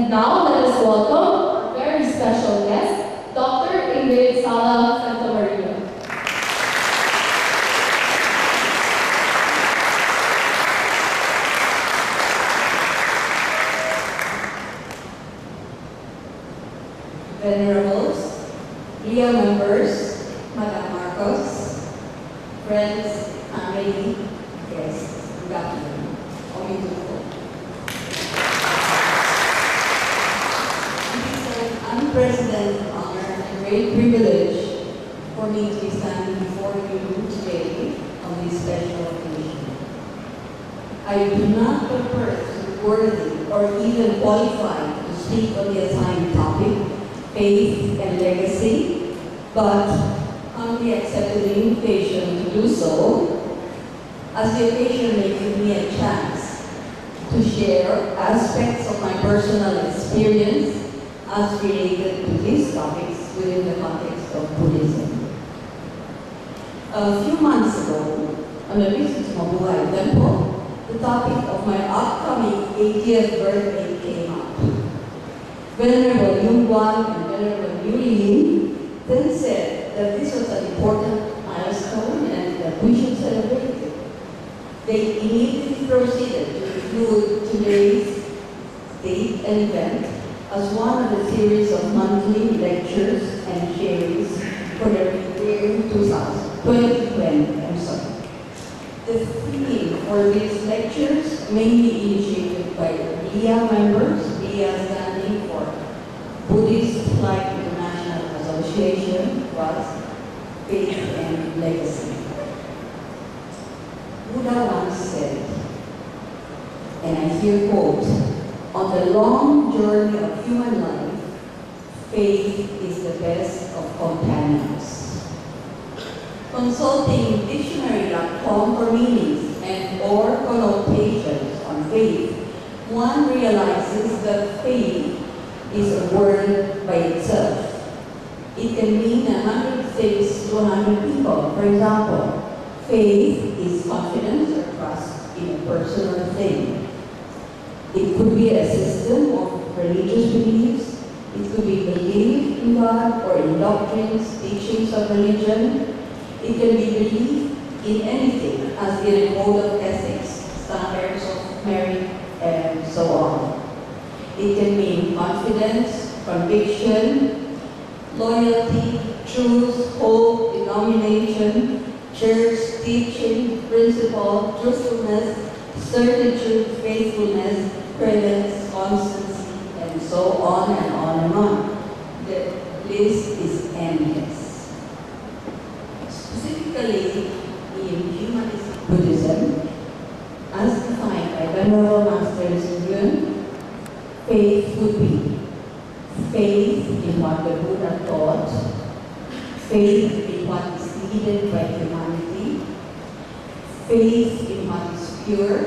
And now let us welcome our very special guest, Dr. Ingrid Sala Santamaria. Venerables, LEA members, Madam Marcos, friends, family, guests, good afternoon. It is an unprecedented honor and great privilege for me to be standing before you today on this special occasion. I do not purpose worthy or even qualified to speak on the assigned topic, faith and legacy, but humbly accepted the invitation to do so, as the occasion may give me a chance to share aspects of my personal experience as related to these topics within the context of Buddhism. A few months ago, on a visit to Mabuhay Temple, the topic of my upcoming 80th birthday came up. Venerable Yung Guan and Venerable Yu Lin then said that this was an important milestone and that we should celebrate it. They immediately proceeded to include today's date and event as one of the series of monthly lectures and sharings for the year 2020. The theme for these lectures, mainly initiated by LEA members, LEA standing for Buddhist Flight International Association, was faith and legacy. Buddha once said, and I here quote, "On the long journey of human life, faith is the best of companions." Consulting dictionary.com for meanings and or connotations on faith, one realizes that faith is a word by itself. It can mean 100 things to 100 people. For example, faith is confidence or trust in a personal thing. It could be a system of religious beliefs. It could be belief in God or in doctrines, teachings of religion. It can be belief in anything, as in a code of ethics, standards of merit, and so on. It can mean confidence, conviction, loyalty, truth, hope, denomination, church, teaching, principle, truthfulness, certitude, faithfulness, presence, constancy, and so on and on and on. The list is endless. Specifically, in humanistic Buddhism, as defined by Venerable Master Zhugen, faith would be faith in what the Buddha taught, faith in what is needed by humanity, faith in what is pure,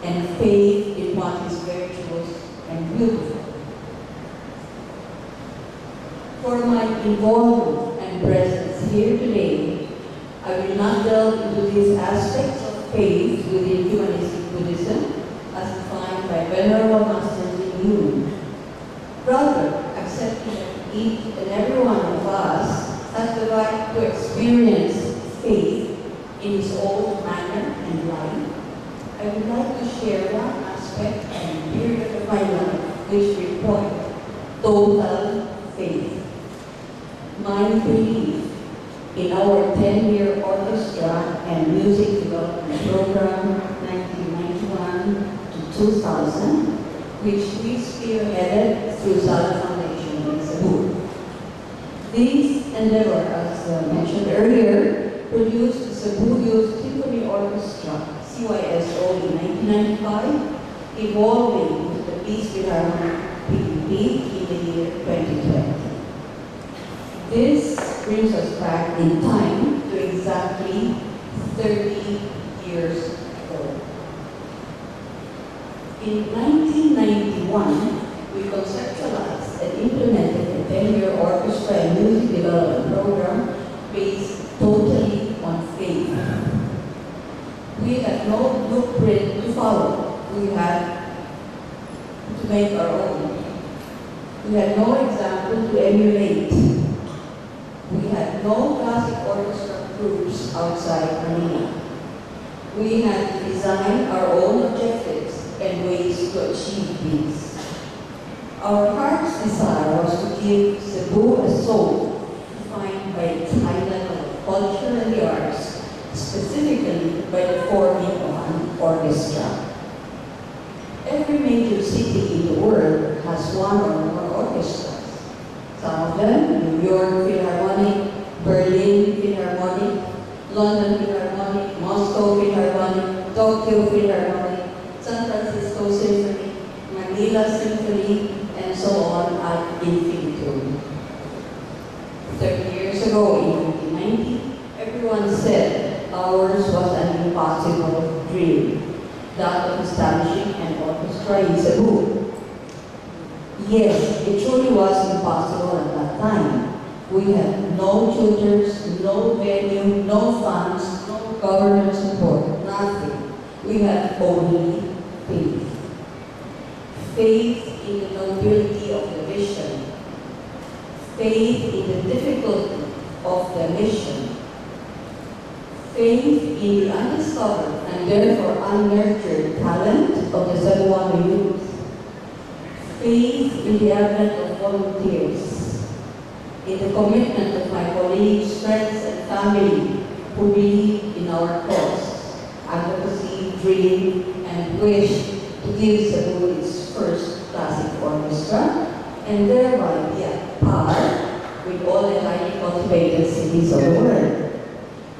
and faith in what is virtuous and beautiful. For my involvement and presence here today, I will not delve into these aspects of faith within humanistic Buddhism as defined by Venerable Master Zhugen. Rather, accepting that each and every one of us has the right to experience faith in his own manner and life, I would like to share one aspect and period of my life which we call total faith. My belief in our 10-year orchestra and music development program 1991 to 2000, which we spearheaded through Sala Foundation in Cebu. This endeavor, as mentioned earlier, produced the Cebu Youth Symphony Orchestra, CYSO, in 1995, evolving into the Peace with Harmony PPP in the year 2020. This brings us back in time to exactly 30 years ago. In 1991, we conceptualized and implemented a 10-year orchestra and music development program based totally on faith. We had no blueprint to follow. We had to make our own. We had no example to emulate. We had no classic orchestra groups outside Manila. We had to design our own objectives and ways to achieve these. Our heart's desire was to give Cebu a soul, defined by its highlight of culture and the arts, specifically by the forming of an orchestra. Every major city in the world has one or more orchestras. Some of them, New York Philharmonic, Berlin Philharmonic, London Philharmonic, Moscow Philharmonic, Tokyo Philharmonic, San Francisco Symphony, Manila Symphony, and so on ad infinitum. 30 years ago, in 1990, everyone said ours was an impossible dream, that of establishing an orchestra in Cebu. Yes, it truly was impossible at that time. We had no tutors, no venue, no funds, no government support, nothing. We had only faith. Faith in the nobility of the vision. Faith in the difficulty of the mission. Faith in the undiscovered and therefore unnurtured talent of the Cebuano youth. Faith in the advent of volunteers. In the commitment of my colleagues, friends, and family who believe in our cause, advocacy, dream, and wish to give Cebu its first classic orchestra, and thereby be at par with all the highly cultivated cities of the world.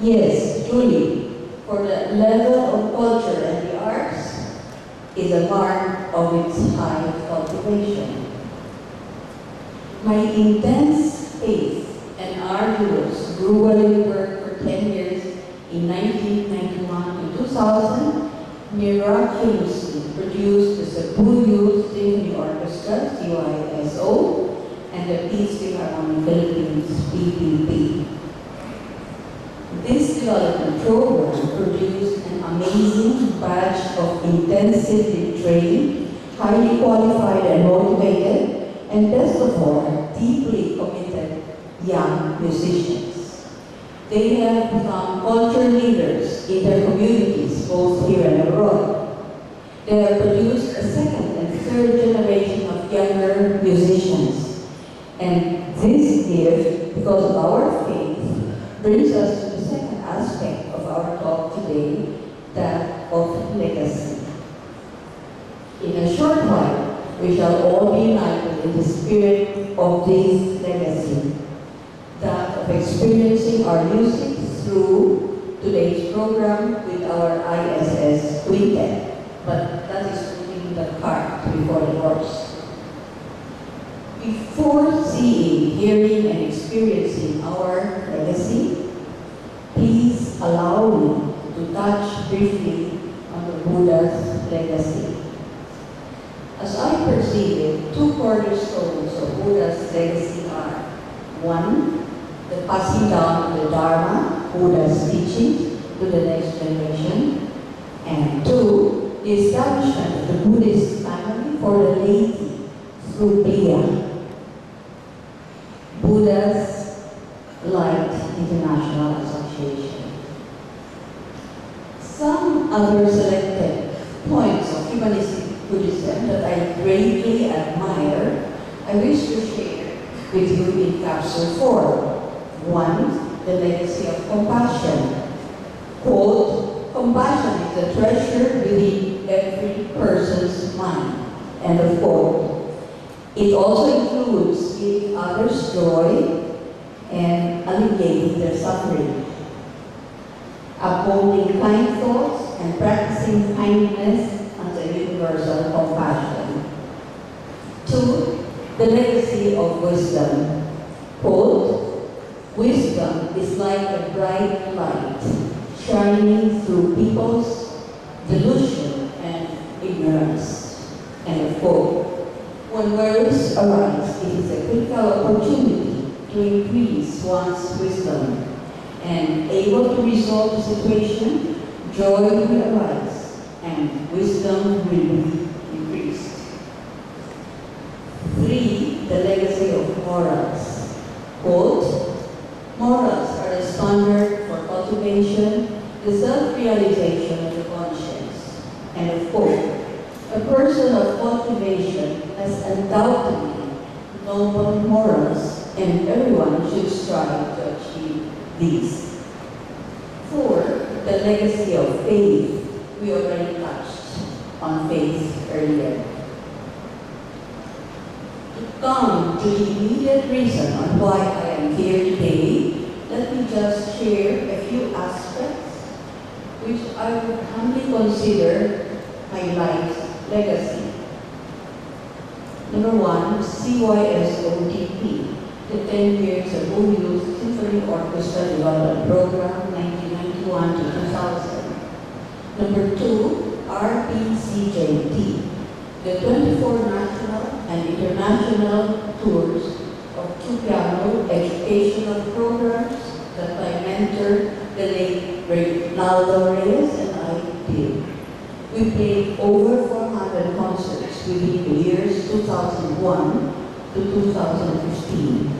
Yes, truly, for the level of culture and the arts is a mark of its high cultivation. My intense faith and arduous, grueling work for 10 years in 1991 to 2000 miraculously produced the Cebu Youth Symphony Orchestra, CYSO, and the Peace Philharmonic Philippines, PPP. This development program produced an amazing batch of intensively trained, highly qualified and motivated, and best of all, deeply committed young musicians. They have become culture leaders in their communities, both here and abroad. They have produced a second and third generation of younger musicians. And this gift, because of our faith, brings us to the second aspect of our talk today, that of legacy. In a short while, we shall all be united in the spirit of this legacy, that of experiencing our music through today's program with our ISS Quintet. But that is putting the cart before the horse. Before seeing, hearing, and experiencing our legacy, please allow me to touch briefly on the Buddha's legacy. As I perceive it, two cornerstones of Buddha's legacy are: one, the passing down of the Dharma, Buddha's teachings, to the next generation, and two, the establishment of the Buddhist family for the laity through Priya, Buddha's Light International Association. Some other selected points of humanistic Buddhism that I greatly admire, I wish to share with you in capsule 4. One, the legacy of compassion. Quote, compassion is a treasure within every person's mind. End of quote. It also includes giving others joy and alleviating their suffering. Upholding kind thoughts and practicing kindness as a universal compassion. Two, the legacy of wisdom. Quote, wisdom is like a bright light shining through people's delusion and ignorance. End of quote. When worries arise, it is a critical opportunity to increase one's wisdom, and able to resolve the situation, joy will arise and wisdom will be increased. morals. Quote, morals are the standard for cultivation, the self-realization of the conscience. End of quote. A person of cultivation has undoubtedly noble morals, and everyone should strive to achieve these. 4. The legacy of faith. We already touched on faith earlier. To come to the immediate reason on why I am here today, let me just share a few aspects which I would humbly consider my life's legacy. Number 1, CYSOTP, the 10 years Cebu Youth Symphony Orchestra Development Program, 1991 to 2000. Number 2, RPCJT, the 24 national and international tours of two piano educational programs that my mentor, the late Reynaldo Reyes, and I did. We played over 400 concerts within the years 2001 to 2015.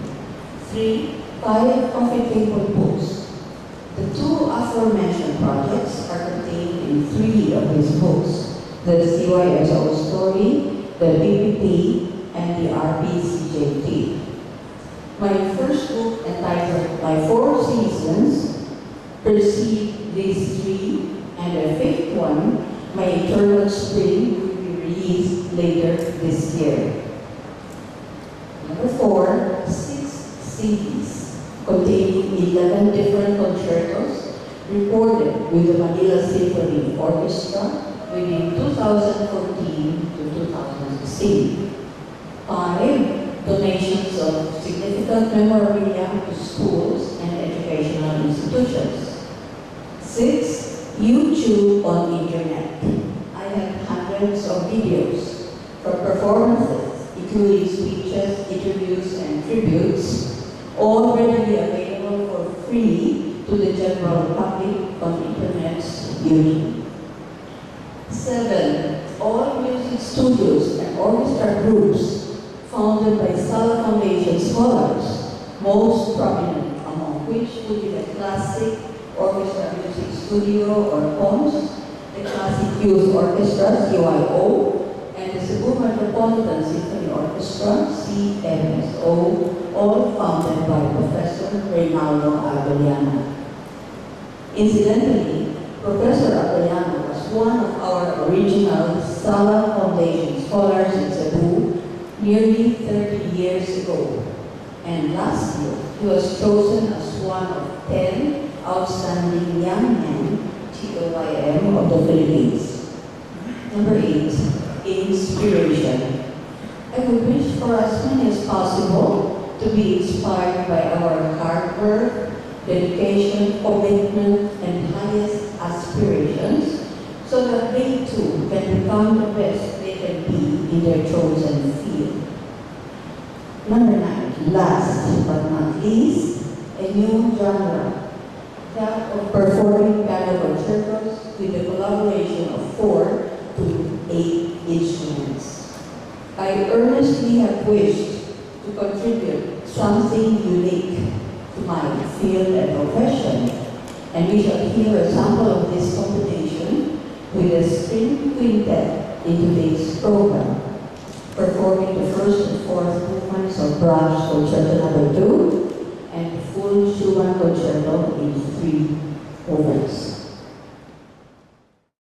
3, 5 coffee table books. The 2 aforementioned projects are contained in 3 of these books: the CYSO story, the BPP, and the RPCJT. My first book, entitled My 4 Seasons, precede these 3, and the 5th one, My Eternal Spring, will be released later this year. Number 4, 6 CDs containing 11 different concertos recorded with the Manila Symphony Orchestra within 2014 to 2016. 5, donations of significant memorabilia to schools and educational institutions. 6, YouTube on internet. I have hundreds of videos from performances, including speeches, interviews, and tributes, all readily available for free to the general public on internet's YouTube. 7, all music studios and orchestra groups founded by Sala Foundation scholars, most prominent among which would be the Classic Orchestra Music Studio, or COMS, the Classic Youth Orchestra, CYO, and the Cebu Metropolitan Symphony Orchestra, CMSO, all founded by Professor Reynaldo Abellana. Incidentally, Professor Abellana was one of our original Sala Foundation scholars in Cebu nearly 30 years ago. And last year, he was chosen as one of 10 outstanding young men, TOYM, of the Philippines. Number 8, inspiration. I would wish for as many as possible to be inspired by our hard work, dedication, commitment, and highest aspirations, so that they too can become the best they can be in their chosen field. Number 9, last but not least, a new genre, that of performing piano concertos with the collaboration of 4 to 8 instruments. I earnestly have wished to contribute something unique to my field and profession, and we shall hear a sample of this combination with a string quintet in today's program, performing the first and fourth movements of Brahms Concerto No. 2 and the full Schumann Concerto in 3 movements.